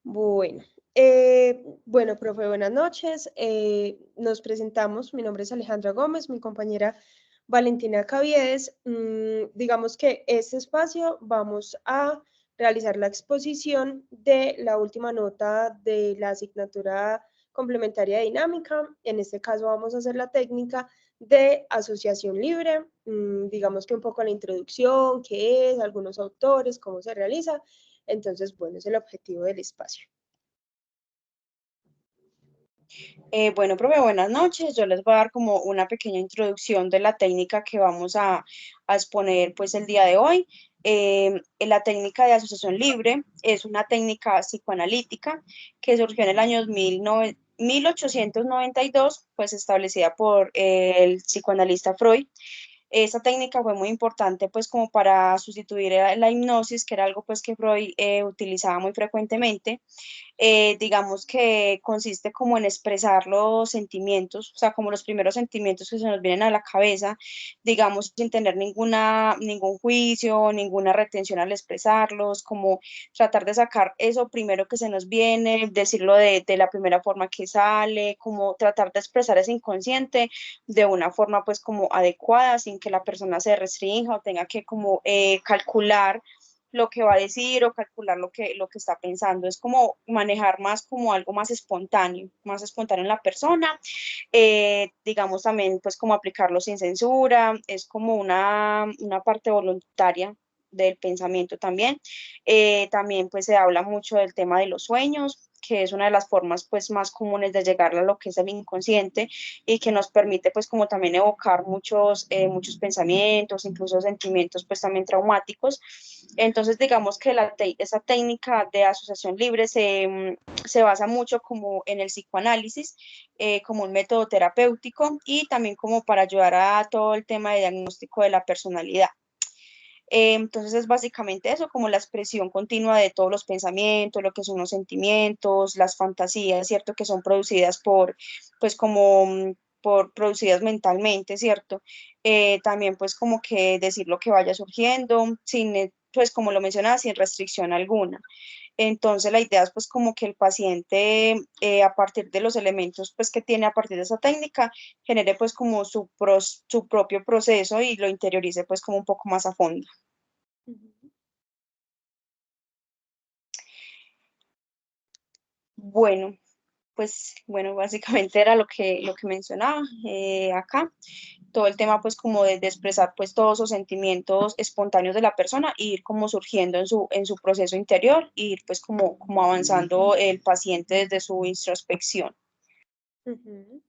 Bueno, bueno, profe, buenas noches. Nos presentamos. Mi nombre es Alejandra Gómez, mi compañera Valentina Caviedes. Digamos que este espacio vamos a realizar la exposición de la última nota de la asignatura complementaria de dinámica. En este caso vamos a hacer la técnica de asociación libre. Digamos que un poco la introducción, qué es, algunos autores, cómo se realiza. Entonces, bueno, es el objetivo del espacio. Bueno, profe, buenas noches. Yo les voy a dar como una pequeña introducción de la técnica que vamos a exponer pues el día de hoy. La técnica de asociación libre es una técnica psicoanalítica que surgió en el año 1892, pues establecida por el psicoanalista Freud. Esa técnica fue muy importante pues como para sustituir la hipnosis, que era algo pues que Freud utilizaba muy frecuentemente. Digamos que consiste como en expresar los sentimientos, o sea, como los primeros sentimientos que se nos vienen a la cabeza, digamos, sin tener ningún juicio, ninguna retención al expresarlos, como tratar de sacar eso primero que se nos viene, decirlo de la primera forma que sale, como tratar de expresar ese inconsciente de una forma pues como adecuada, sin que la persona se restrinja o tenga que como calcular lo que va a decir o calcular lo que está pensando. Es como manejar más como algo más espontáneo en la persona. Digamos también pues como aplicarlo sin censura, es como una parte voluntaria del pensamiento también. También pues se habla mucho del tema de los sueños, que es una de las formas pues más comunes de llegar a lo que es el inconsciente y que nos permite pues como también evocar muchos pensamientos, incluso sentimientos pues también traumáticos. Entonces digamos que esa técnica de asociación libre se basa mucho como en el psicoanálisis, como un método terapéutico y también como para ayudar a todo el tema de diagnóstico de la personalidad. Entonces es básicamente eso, como la expresión continua de todos los pensamientos, lo que son los sentimientos, las fantasías, ¿cierto? Que son producidas pues como, producidas mentalmente, ¿cierto? También pues como que decir lo que vaya surgiendo, pues como lo mencionaba, sin restricción alguna. Entonces la idea es pues como que el paciente a partir de los elementos pues que tiene a partir de esa técnica genere pues como su propio proceso y lo interiorice pues como un poco más a fondo. Bueno, pues bueno, básicamente era lo que mencionaba acá. Todo el tema pues como de expresar pues todos esos sentimientos espontáneos de la persona e ir como surgiendo en su proceso interior, e ir pues como avanzando el paciente desde su introspección. Ujú.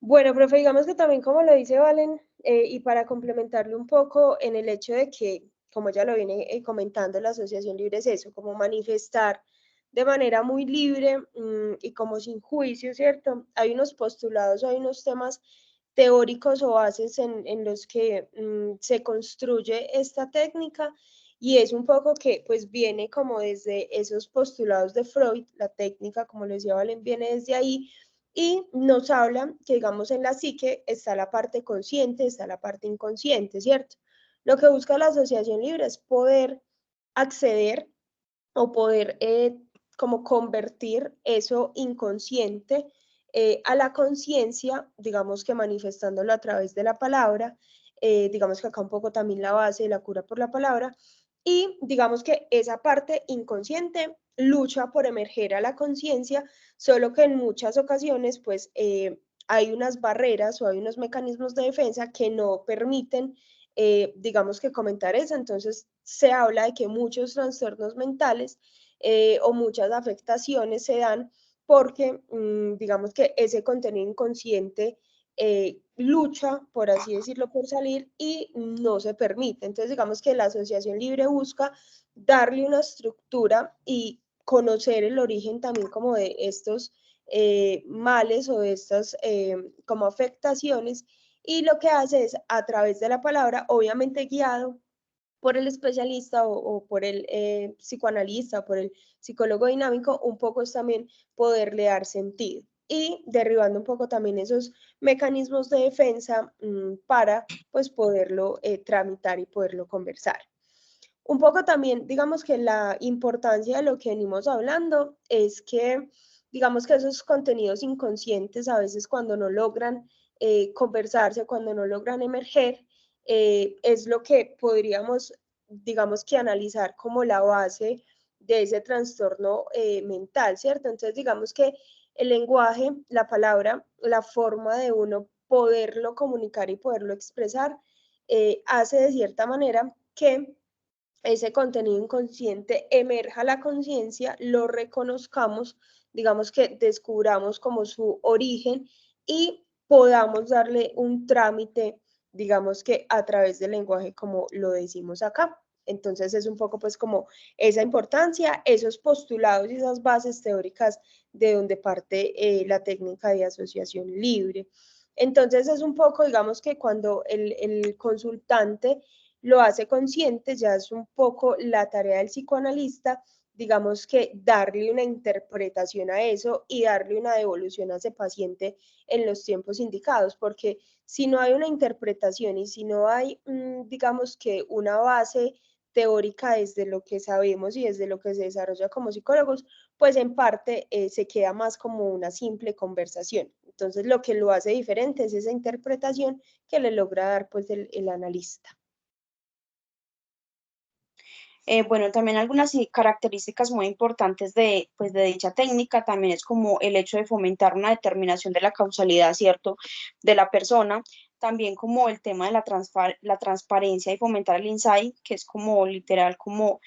Bueno, profe, digamos que también como lo dice Valen, y para complementarle un poco en el hecho de que, como ya lo viene comentando, la asociación libre es eso, como manifestar de manera muy libre y como sin juicio, ¿cierto? Hay unos postulados, hay unos temas teóricos o bases en los que se construye esta técnica y es un poco que pues viene como desde esos postulados de Freud, la técnica, como lo decía Valen, viene desde ahí y nos habla que, digamos, en la psique está la parte consciente, está la parte inconsciente, ¿cierto? Lo que busca la asociación libre es poder acceder o poder como convertir eso inconsciente a la conciencia, digamos que manifestándolo a través de la palabra, digamos que acá un poco también la base de la cura por la palabra, y digamos que esa parte inconsciente lucha por emerger a la conciencia, solo que en muchas ocasiones pues hay unas barreras o hay unos mecanismos de defensa que no permiten, digamos que comentar eso, entonces se habla de que muchos trastornos mentales o muchas afectaciones se dan porque, digamos que ese contenido inconsciente lucha, por así decirlo, por salir y no se permite. Entonces, digamos que la asociación libre busca darle una estructura y conocer el origen también como de estos males o de estas como afectaciones y lo que hace es a través de la palabra, obviamente guiado por el especialista o por el psicoanalista o por el psicólogo dinámico, un poco es también poderle dar sentido y derribando un poco también esos mecanismos de defensa para pues poderlo tramitar y poderlo conversar. Un poco también, digamos que la importancia de lo que venimos hablando es que, digamos que esos contenidos inconscientes a veces cuando no logran conversarse, cuando no logran emerger, es lo que podríamos, digamos que analizar como la base de ese trastorno mental, ¿cierto? Entonces, digamos que el lenguaje, la palabra, la forma de uno poderlo comunicar y poderlo expresar, hace de cierta manera que ese contenido inconsciente emerja a la conciencia, lo reconozcamos, digamos que descubramos como su origen y podamos darle un trámite, digamos que a través del lenguaje, como lo decimos acá. Entonces es un poco pues como esa importancia, esos postulados y esas bases teóricas de donde parte la técnica de asociación libre. Entonces es un poco, digamos que cuando el consultante lo hace consciente, ya es un poco la tarea del psicoanalista, digamos que darle una interpretación a eso y darle una devolución a ese paciente en los tiempos indicados, porque si no hay una interpretación y si no hay, digamos que una base teórica desde lo que sabemos y desde lo que se desarrolla como psicólogos, pues en parte se queda más como una simple conversación. Entonces lo que lo hace diferente es esa interpretación que le logra dar pues el analista. Bueno, también algunas características muy importantes de, pues, de dicha técnica también es como el hecho de fomentar una determinación de la causalidad, ¿cierto?, de la persona, también como el tema de la transparencia y fomentar el insight, que es como literal, como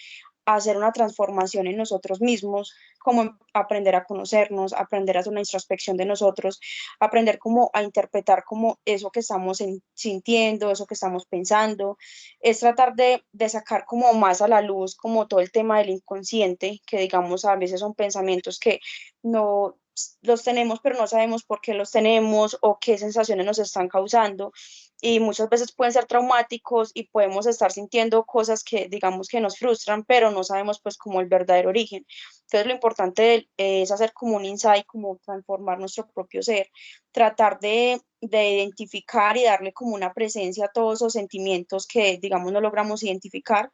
hacer una transformación en nosotros mismos, como aprender a conocernos, aprender a hacer una introspección de nosotros, aprender como a interpretar como eso que estamos sintiendo, eso que estamos pensando, es tratar de sacar como más a la luz como todo el tema del inconsciente, que digamos a veces son pensamientos que no los tenemos, pero no sabemos por qué los tenemos o qué sensaciones nos están causando. Y muchas veces pueden ser traumáticos y podemos estar sintiendo cosas que digamos que nos frustran, pero no sabemos pues como el verdadero origen. Entonces lo importante es hacer como un insight, como transformar nuestro propio ser, tratar de identificar y darle como una presencia a todos esos sentimientos que digamos no logramos identificar,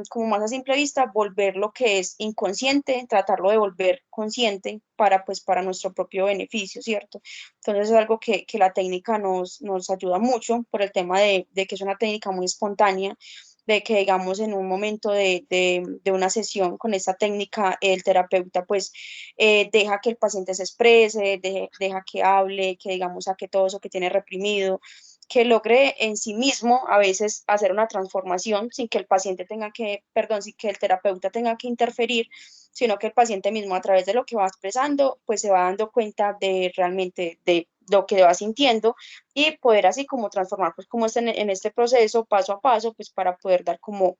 como más a simple vista, volver lo que es inconsciente, tratarlo de volver consciente para pues para nuestro propio beneficio, ¿cierto? Entonces es algo que la técnica nos ayuda mucho por el tema de que es una técnica muy espontánea, de que digamos en un momento de una sesión con esta técnica, el terapeuta pues deja que el paciente se exprese, deja que hable, que digamos saque todo eso que tiene reprimido, que logre en sí mismo a veces hacer una transformación sin que el paciente tenga que, perdón, sin que el terapeuta tenga que interferir, sino que el paciente mismo a través de lo que va expresando, pues se va dando cuenta de realmente de lo que va sintiendo y poder así como transformar, pues como en este proceso paso a paso, pues para poder dar como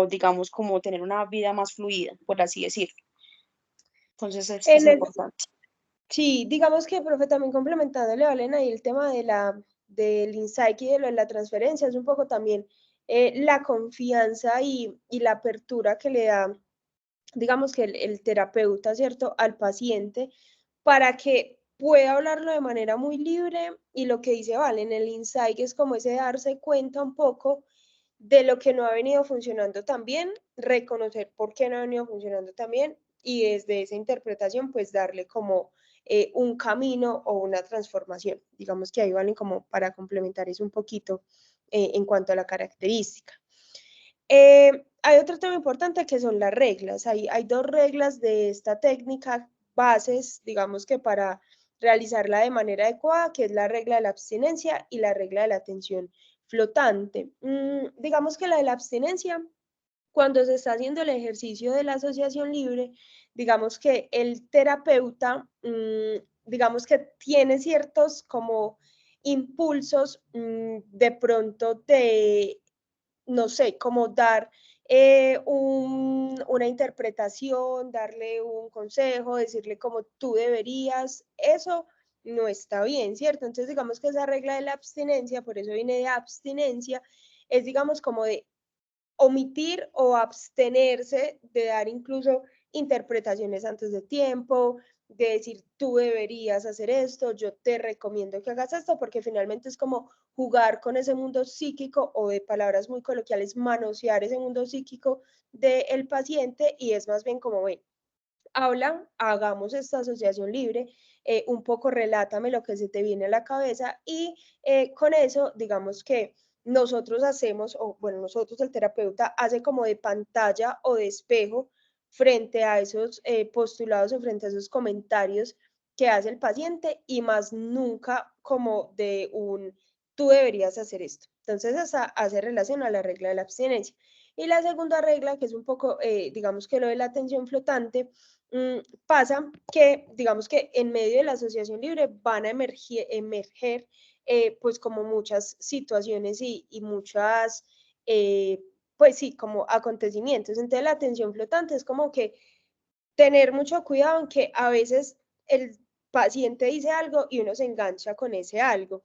digamos, como tener una vida más fluida, por así decirlo. Entonces es En el, importante. sí, digamos que, profe, también complementándole, Valen, ahí el tema de del insight y de lo de la transferencia, es un poco también la confianza y la apertura que le da, digamos que el terapeuta, ¿cierto?, al paciente para que pueda hablarlo de manera muy libre y lo que dice Valen, el insight es como ese darse cuenta un poco de lo que no ha venido funcionando tan bien, reconocer por qué no ha venido funcionando tan bien y desde esa interpretación pues darle como un camino o una transformación. Digamos que ahí valen como para complementar eso un poquito en cuanto a la característica. Hay otro tema importante que son las reglas. Hay dos reglas de esta técnica, bases, digamos que para realizarla de manera adecuada, que es la regla de la abstinencia y la regla de la atención flotante. Digamos que la de la abstinencia, cuando se está haciendo el ejercicio de la asociación libre, digamos que el terapeuta, digamos que tiene ciertos como impulsos de pronto de no sé, como dar una interpretación, darle un consejo, decirle como tú deberías, eso no está bien, ¿cierto? Entonces digamos que esa regla de la abstinencia, por eso viene de abstinencia, es digamos como de omitir o abstenerse de dar incluso interpretaciones antes de tiempo, de decir, tú deberías hacer esto, yo te recomiendo que hagas esto, porque finalmente es como jugar con ese mundo psíquico o de palabras muy coloquiales, manosear ese mundo psíquico del paciente y es más bien como, ven, habla, hagamos esta asociación libre, un poco relátame lo que se te viene a la cabeza y con eso, digamos que nosotros hacemos, o bueno, nosotros el terapeuta hace como de pantalla o de espejo frente a esos postulados o frente a esos comentarios que hace el paciente y más nunca como de un, tú deberías hacer esto. Entonces, esa hace relación a la regla de la abstinencia. Y la segunda regla, que es un poco, digamos que lo de la atención flotante, pasa que, digamos que en medio de la asociación libre van a emerger pues como muchas situaciones y muchas, pues sí, como acontecimientos. Entonces la atención flotante es como que tener mucho cuidado en que a veces el paciente dice algo y uno se engancha con ese algo,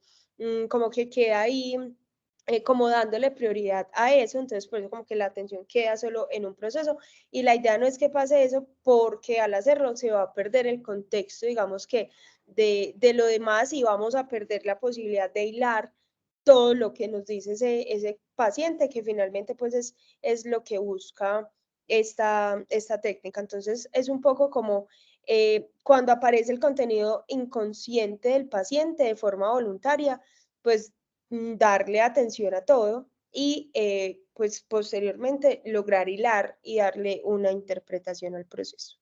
como que queda ahí como dándole prioridad a eso, entonces por eso como que la atención queda solo en un proceso y la idea no es que pase eso porque al hacerlo se va a perder el contexto, digamos que de lo demás y vamos a perder la posibilidad de hilar todo lo que nos dice ese paciente, que finalmente pues es lo que busca esta técnica. Entonces, es un poco como cuando aparece el contenido inconsciente del paciente de forma voluntaria, pues darle atención a todo y pues posteriormente lograr hilar y darle una interpretación al proceso.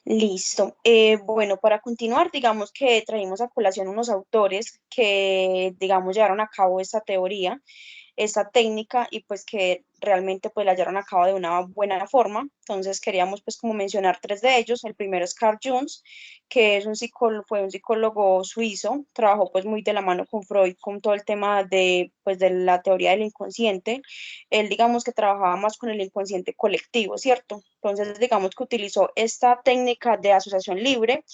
Listo. Bueno, para continuar, digamos que trajimos a colación unos autores que, digamos, llevaron a cabo esta teoría, esta técnica y pues que realmente pues la llevaron a cabo de una buena forma. Entonces queríamos pues como mencionar tres de ellos. El primero es Carl Jung, que es un psicólogo, fue un psicólogo suizo, trabajó pues muy de la mano con Freud con todo el tema de pues de la teoría del inconsciente. Él digamos que trabajaba más con el inconsciente colectivo, ¿cierto? Entonces digamos que utilizó esta técnica de asociación libre,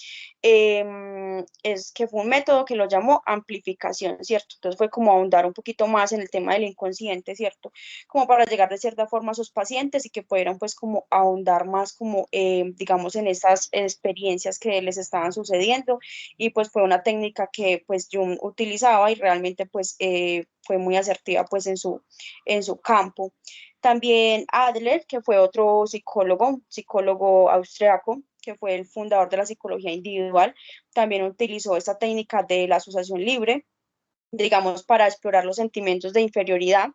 es que fue un método que lo llamó amplificación, ¿cierto? Entonces fue como ahondar un poquito más en el tema del inconsciente, ¿cierto? Como para llegar de cierta forma a sus pacientes y que pudieran pues como ahondar más como, digamos, en estas experiencias que les estaban sucediendo y pues fue una técnica que pues Jung utilizaba y realmente pues fue muy asertiva pues en su campo. También Adler, que fue otro psicólogo austriaco, que fue el fundador de la psicología individual, también utilizó esta técnica de la asociación libre, digamos, para explorar los sentimientos de inferioridad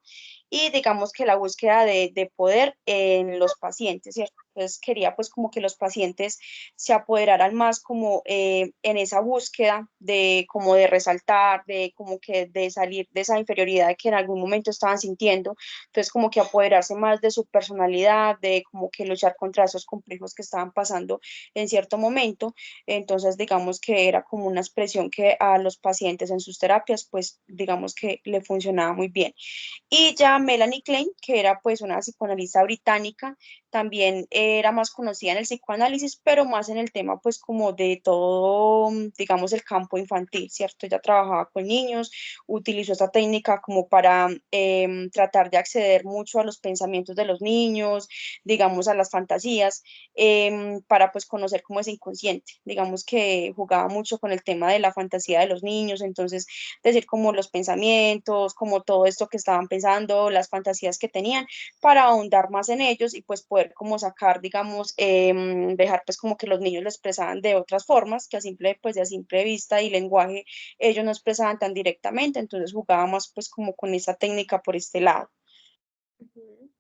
y digamos que la búsqueda de poder en los pacientes, ¿cierto? Entonces quería pues como que los pacientes se apoderaran más como en esa búsqueda de como de resaltar, de como que de salir de esa inferioridad que en algún momento estaban sintiendo, entonces como que apoderarse más de su personalidad, de como que luchar contra esos complejos que estaban pasando en cierto momento, entonces digamos que era como una expresión que a los pacientes en sus terapias pues digamos que le funcionaba muy bien. Y ya Melanie Klein, que era pues una psicoanalista británica, también era más conocida en el psicoanálisis, pero más en el tema pues como de todo, digamos, el campo infantil, ¿cierto? Ella trabajaba con niños, utilizó esta técnica como para tratar de acceder mucho a los pensamientos de los niños, digamos, a las fantasías, para pues conocer cómo es inconsciente. Digamos que jugaba mucho con el tema de la fantasía de los niños, entonces decir como los pensamientos, como todo esto que estaban pensando, las fantasías que tenían, para ahondar más en ellos y pues poder como sacar, digamos, dejar pues como que los niños lo expresaban de otras formas, que a simple, pues de a simple vista y lenguaje ellos no expresaban tan directamente, entonces jugábamos pues como con esa técnica por este lado. Ujú.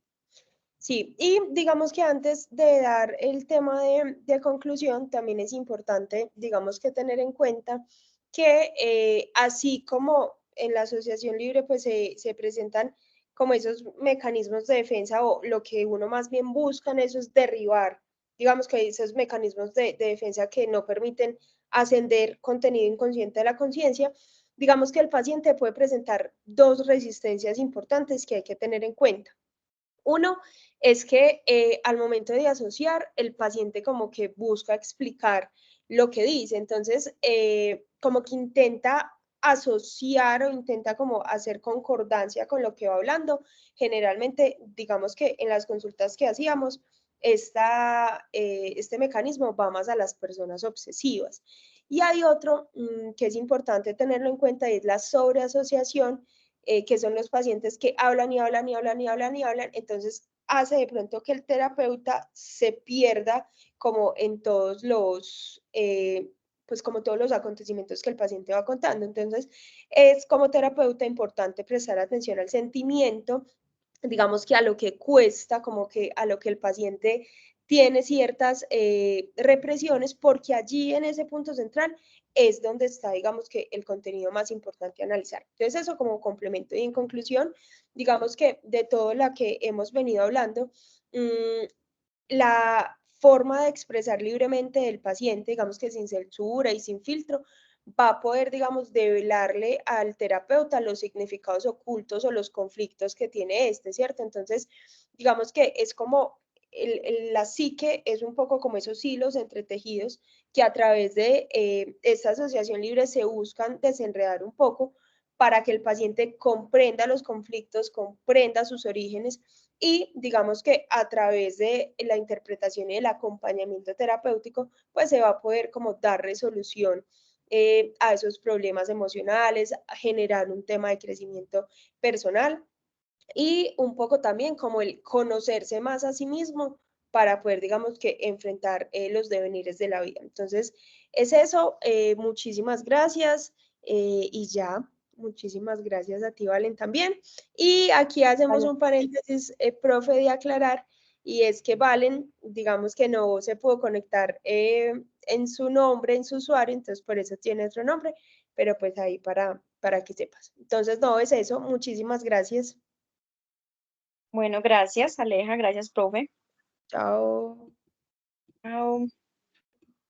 Sí, y digamos que antes de dar el tema de conclusión, también es importante, digamos que tener en cuenta que así como en la asociación libre, pues se presentan como esos mecanismos de defensa o lo que uno más bien busca en eso es derribar, digamos que hay esos mecanismos de defensa que no permiten ascender contenido inconsciente de la conciencia, digamos que el paciente puede presentar dos resistencias importantes que hay que tener en cuenta. Uno es que al momento de asociar, el paciente como que busca explicar lo que dice, entonces como que intenta asociar o intenta como hacer concordancia con lo que va hablando. Generalmente, digamos que en las consultas que hacíamos, este mecanismo va más a las personas obsesivas. Y hay otro que es importante tenerlo en cuenta, y es la sobreasociación, que son los pacientes que hablan y hablan y hablan y hablan y hablan, entonces hace de pronto que el terapeuta se pierda como en todos los, pues como todos los acontecimientos que el paciente va contando. Entonces, es como terapeuta importante prestar atención al sentimiento, digamos que a lo que cuesta, como que a lo que el paciente tiene ciertas represiones, porque allí en ese punto central es donde está, digamos que el contenido más importante a analizar. Entonces, eso como complemento. Y en conclusión, digamos que de todo lo que hemos venido hablando, la forma de expresar libremente del paciente, digamos que sin censura y sin filtro, va a poder, digamos, develarle al terapeuta los significados ocultos o los conflictos que tiene este, ¿cierto? Entonces, digamos que es como la psique es un poco como esos hilos entretejidos que a través de esta asociación libre se buscan desenredar un poco para que el paciente comprenda los conflictos, comprenda sus orígenes y digamos que a través de la interpretación y el acompañamiento terapéutico, pues se va a poder como dar resolución a esos problemas emocionales, a generar un tema de crecimiento personal y un poco también como el conocerse más a sí mismo para poder, digamos que, enfrentar los devenires de la vida. Entonces, es eso. Muchísimas gracias y ya. Muchísimas gracias a ti, Valen, también. Y aquí hacemos Vale. un paréntesis, profe, de aclarar, y es que Valen, digamos que no se pudo conectar en su nombre, en su usuario, entonces por eso tiene otro nombre, pero pues ahí para que sepas. Entonces, no, es eso. Muchísimas gracias. Bueno, gracias, Aleja, gracias, profe. Chao. Chao.